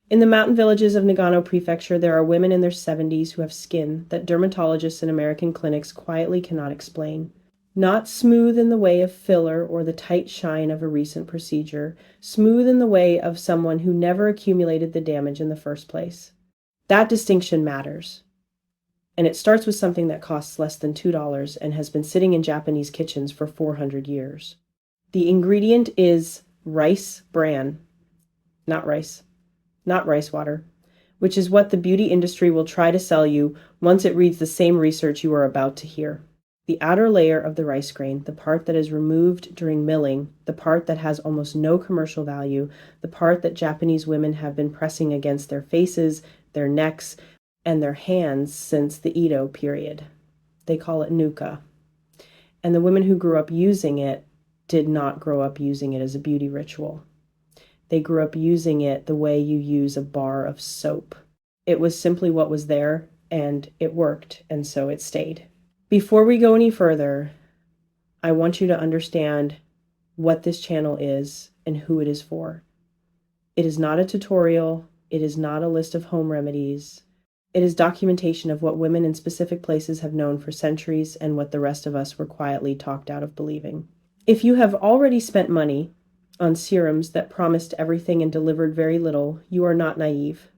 In the mountain villages of Nagano Prefecture, there are women in their 70s who have skin that dermatologists in American clinics quietly cannot explain. Not smooth in the way of filler or the tight shine of a recent procedure, smooth in the way of someone who never accumulated the damage in the first place. That distinction matters. And it starts with something that costs less than $2 and has been sitting in Japanese kitchens for 400 years. The ingredient is rice bran, not rice water, which is what the beauty industry will try to sell you once it reads the same research you are about to hear. The outer layer of the rice grain, the part that is removed during milling, the part that has almost no commercial value, the part that Japanese women have been pressing against their faces, their necks, and their hands since the Edo period. They call it nuka. And the women who grew up using it did not grow up using it as a beauty ritual. They grew up using it the way you use a bar of soap. It was simply what was there, and it worked, and so it stayed. Before we go any further, I want you to understand what this channel is and who it is for. It is not a tutorial. It is not a list of home remedies. It is documentation of what women in specific places have known for centuries and what the rest of us were quietly talked out of believing. If you have already spent money on serums that promised everything and delivered very little, you are not naive.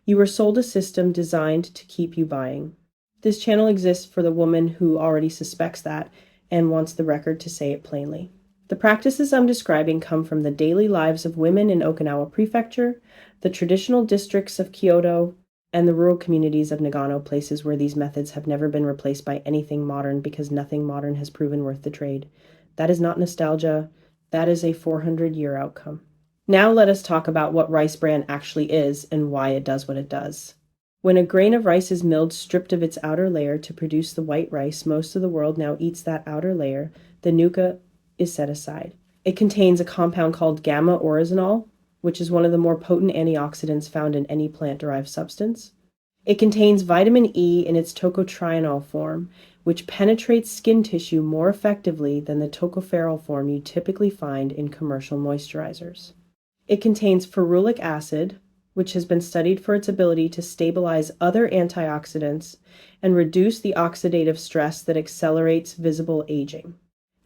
You were sold a system designed to keep you buying. This channel exists for the woman who already suspects that and wants the record to say it plainly. The practices I'm describing come from the daily lives of women in Okinawa Prefecture, the traditional districts of Kyoto, and the rural communities of Nagano, places where these methods have never been replaced by anything modern because nothing modern has proven worth the trade. That is not nostalgia. That is a 400-year outcome. Now let us talk about what rice bran actually is and why it does what it does. When a grain of rice is milled, stripped of its outer layer to produce the white rice, most of the world now eats that outer layer. The nuka is set aside. It contains a compound called gamma-oryzanol, which is one of the more potent antioxidants found in any plant-derived substance. It contains vitamin E in its tocotrienol form, which penetrates skin tissue more effectively than the tocopherol form you typically find in commercial moisturizers. It contains ferulic acid, which has been studied for its ability to stabilize other antioxidants and reduce the oxidative stress that accelerates visible aging.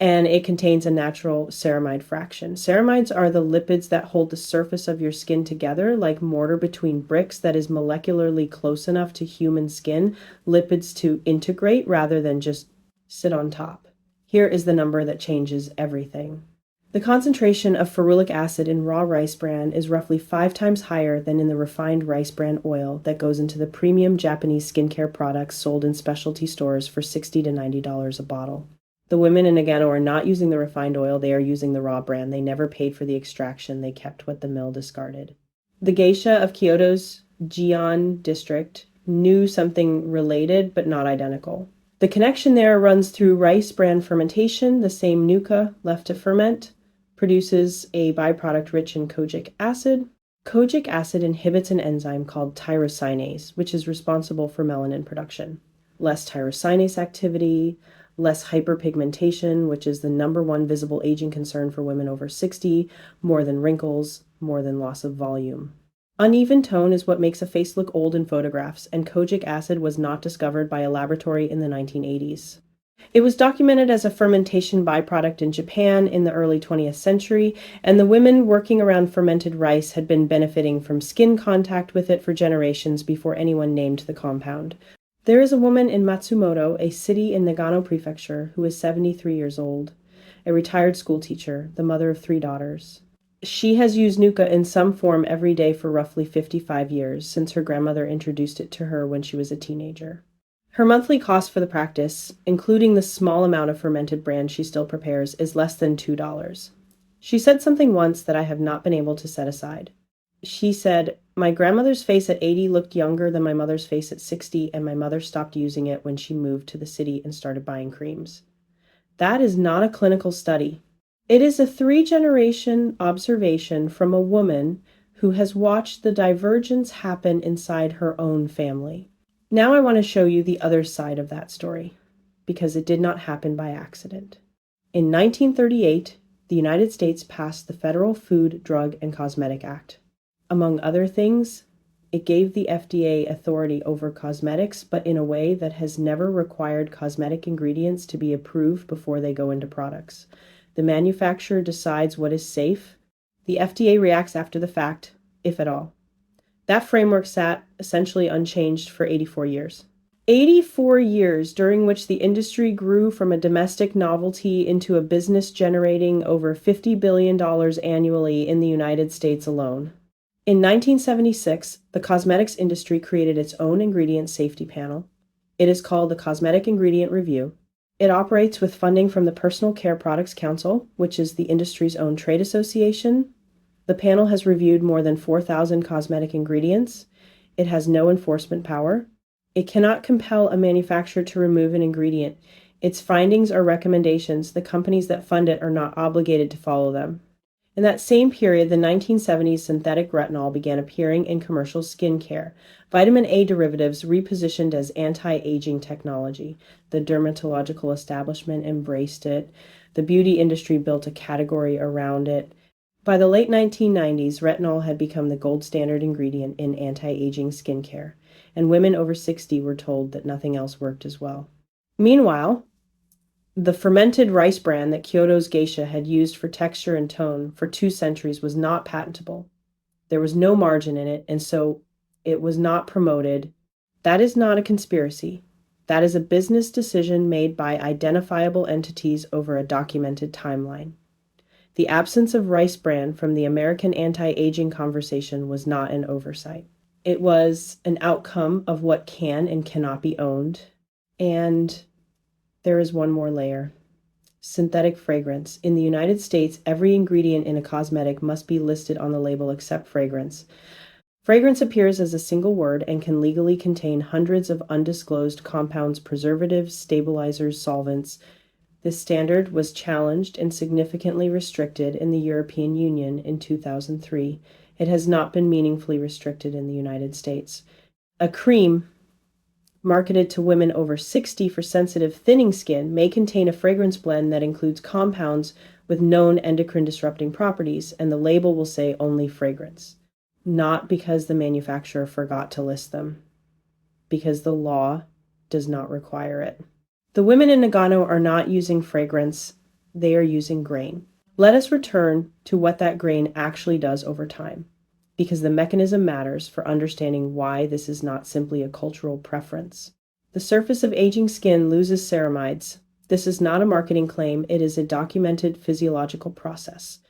And it contains a natural ceramide fraction. Ceramides are the lipids that hold the surface of your skin together, like mortar between bricks that is molecularly close enough to human skin, lipids to integrate rather than just sit on top. Here is the number that changes everything. The concentration of ferulic acid in raw rice bran is roughly 5 times higher than in the refined rice bran oil that goes into the premium Japanese skincare products sold in specialty stores for $60 to $90 a bottle. The women in Nagano are not using the refined oil, they are using the raw bran. They never paid for the extraction, they kept what the mill discarded. The geisha of Kyoto's Gion district knew something related but not identical. The connection there runs through rice bran fermentation. The same nuka left to ferment produces a byproduct rich in kojic acid. Kojic acid inhibits an enzyme called tyrosinase, which is responsible for melanin production. Less tyrosinase activity, less hyperpigmentation, which is the number one visible aging concern for women over 60, more than wrinkles, more than loss of volume. Uneven tone is what makes a face look old in photographs, and kojic acid was not discovered by a laboratory in the 1980s. It was documented as a fermentation byproduct in Japan in the early 20th century, and the women working around fermented rice had been benefiting from skin contact with it for generations before anyone named the compound. There is a woman in Matsumoto, a city in Nagano Prefecture, who is 73 years old, a retired school teacher, the mother of 3 daughters. She has used nuka in some form every day for roughly 55 years, since her grandmother introduced it to her when she was a teenager. Her monthly cost for the practice, including the small amount of fermented bran she still prepares, is less than $2. She said something once that I have not been able to set aside. She said, "My grandmother's face at 80 looked younger than my mother's face at 60, and my mother stopped using it when she moved to the city and started buying creams." That is not a clinical study. It is a 3-generation observation from a woman who has watched the divergence happen inside her own family. Now I want to show you the other side of that story, because it did not happen by accident. In 1938, the United States passed the Federal Food, Drug, and Cosmetic Act. Among other things, it gave the FDA authority over cosmetics, but in a way that has never required cosmetic ingredients to be approved before they go into products. The manufacturer decides what is safe. The FDA reacts after the fact, if at all. That framework sat essentially unchanged for 84 years. 84 years during which the industry grew from a domestic novelty into a business generating over $50 billion annually in the United States alone. In 1976, the cosmetics industry created its own ingredient safety panel. It is called the Cosmetic Ingredient Review. It operates with funding from the Personal Care Products Council, which is the industry's own trade association. The panel has reviewed more than 4,000 cosmetic ingredients. It has no enforcement power. It cannot compel a manufacturer to remove an ingredient. Its findings are recommendations. The companies that fund it are not obligated to follow them. In that same period, the 1970s, synthetic retinol began appearing in commercial skincare. Vitamin A derivatives repositioned as anti-aging technology. The dermatological establishment embraced it. The beauty industry built a category around it. By the late 1990s, retinol had become the gold standard ingredient in anti-aging skincare, and women over 60 were told that nothing else worked as well. Meanwhile, the fermented rice bran that Kyoto's geisha had used for texture and tone for 2 centuries was not patentable. There was no margin in it, and so it was not promoted. That is not a conspiracy. That is a business decision made by identifiable entities over a documented timeline. The absence of rice bran from the American anti-aging conversation was not an oversight. It was an outcome of what can and cannot be owned. And there is one more layer. Synthetic fragrance. In the United States, every ingredient in a cosmetic must be listed on the label except fragrance. Fragrance appears as a single word and can legally contain hundreds of undisclosed compounds, preservatives, stabilizers, solvents. This standard was challenged and significantly restricted in the European Union in 2003. It has not been meaningfully restricted in the United States. A cream marketed to women over 60 for sensitive, thinning skin may contain a fragrance blend that includes compounds with known endocrine-disrupting properties, and the label will say only fragrance. Not because the manufacturer forgot to list them, because the law does not require it. The women in Nagano are not using fragrance, they are using grain. Let us return to what that grain actually does over time, because the mechanism matters for understanding why this is not simply a cultural preference. The surface of aging skin loses ceramides. This is not a marketing claim, it is a documented physiological process.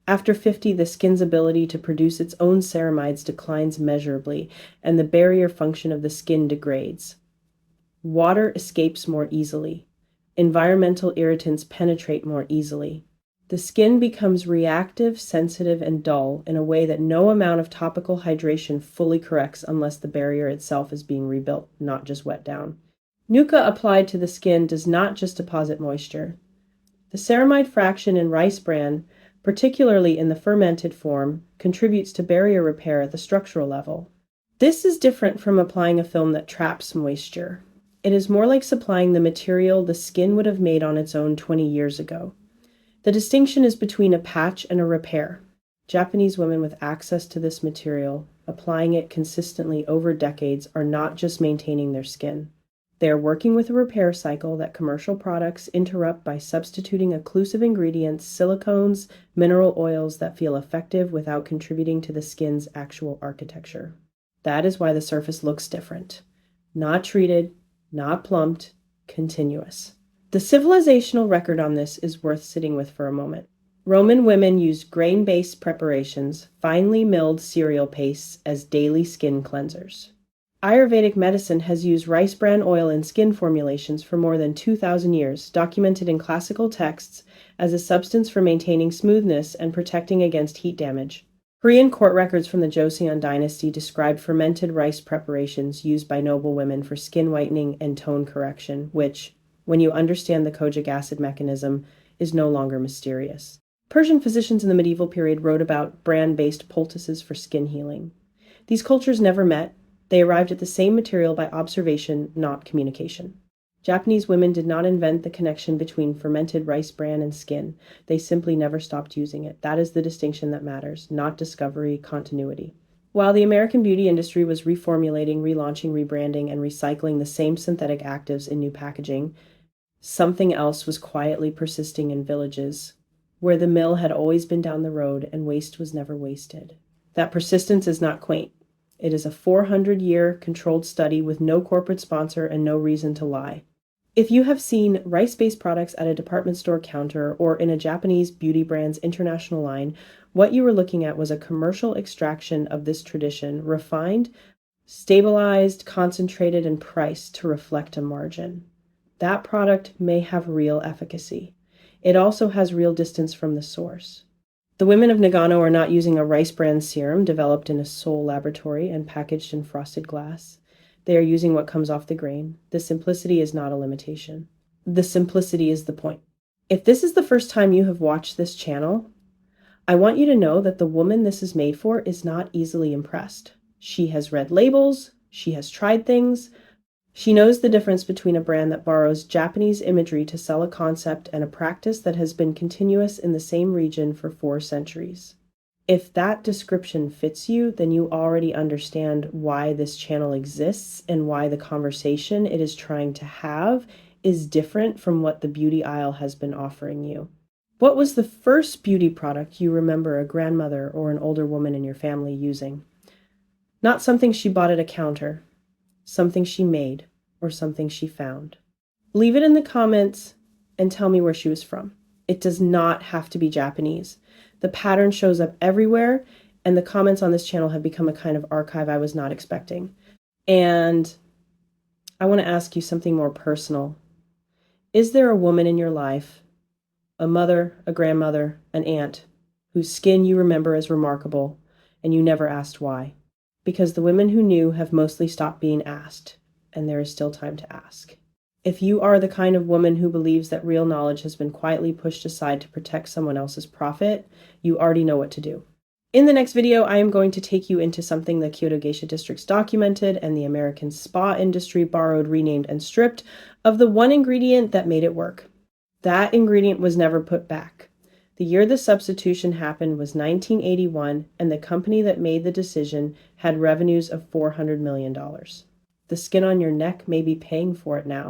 After 50, the skin's ability to produce its own ceramides declines measurably, and the barrier function of the skin degrades. Water escapes more easily. Environmental irritants penetrate more easily. The skin becomes reactive, sensitive, and dull in a way that no amount of topical hydration fully corrects unless the barrier itself is being rebuilt, not just wet down. Nuka applied to the skin does not just deposit moisture. The ceramide fraction in rice bran, particularly in the fermented form, contributes to barrier repair at the structural level. This is different from applying a film that traps moisture. It is more like supplying the material the skin would have made on its own 20 years ago. The distinction is between a patch and a repair. Japanese women with access to this material, applying it consistently over decades, are not just maintaining their skin. They are working with a repair cycle that commercial products interrupt by substituting occlusive ingredients, silicones, mineral oils that feel effective without contributing to the skin's actual architecture. That is why the surface looks different. Not treated, not plumped, continuous. The civilizational record on this is worth sitting with for a moment. Roman women used grain-based preparations, finely milled cereal pastes, as daily skin cleansers. Ayurvedic medicine has used rice bran oil in skin formulations for more than 2,000 years, documented in classical texts as a substance for maintaining smoothness and protecting against heat damage. Korean court records from the Joseon dynasty described fermented rice preparations used by noble women for skin whitening and tone correction, which, when you understand the kojic acid mechanism, is no longer mysterious. Persian physicians in the medieval period wrote about bran-based poultices for skin healing. These cultures never met. They arrived at the same material by observation, not communication. Japanese women did not invent the connection between fermented rice bran and skin. They simply never stopped using it. That is the distinction that matters, not discovery, continuity. While the American beauty industry was reformulating, relaunching, rebranding, and recycling the same synthetic actives in new packaging, something else was quietly persisting in villages, where the mill had always been down the road and waste was never wasted. That persistence is not quaint. It is a 400-year controlled study with no corporate sponsor and no reason to lie. If you have seen rice-based products at a department store counter or in a Japanese beauty brand's international line, what you were looking at was a commercial extraction of this tradition, refined, stabilized, concentrated, and priced to reflect a margin. That product may have real efficacy. It also has real distance from the source. The women of Nagano are not using a rice bran serum developed in a Seoul laboratory and packaged in frosted glass. They are using what comes off the grain. The simplicity is not a limitation. The simplicity is the point. If this is the first time you have watched this channel, I want you to know that the woman this is made for is not easily impressed. She has read labels, she has tried things, she knows the difference between a brand that borrows Japanese imagery to sell a concept and a practice that has been continuous in the same region for 4 centuries. If that description fits you, then you already understand why this channel exists and why the conversation it is trying to have is different from what the beauty aisle has been offering you. What was the first beauty product you remember a grandmother or an older woman in your family using? Not something she bought at a counter, something she made, or something she found. Leave it in the comments and tell me where she was from. It does not have to be Japanese. The pattern shows up everywhere, and the comments on this channel have become a kind of archive I was not expecting. And I want to ask you something more personal. Is there a woman in your life, a mother, a grandmother, an aunt, whose skin you remember as remarkable, and you never asked why? Because the women who knew have mostly stopped being asked, and there is still time to ask. If you are the kind of woman who believes that real knowledge has been quietly pushed aside to protect someone else's profit, you already know what to do. In the next video, I am going to take you into something the Kyoto geisha districts documented and the American spa industry borrowed, renamed, and stripped of the one ingredient that made it work. That ingredient was never put back. The year the substitution happened was 1981, and the company that made the decision had revenues of $400 million. The skin on your neck may be paying for it now.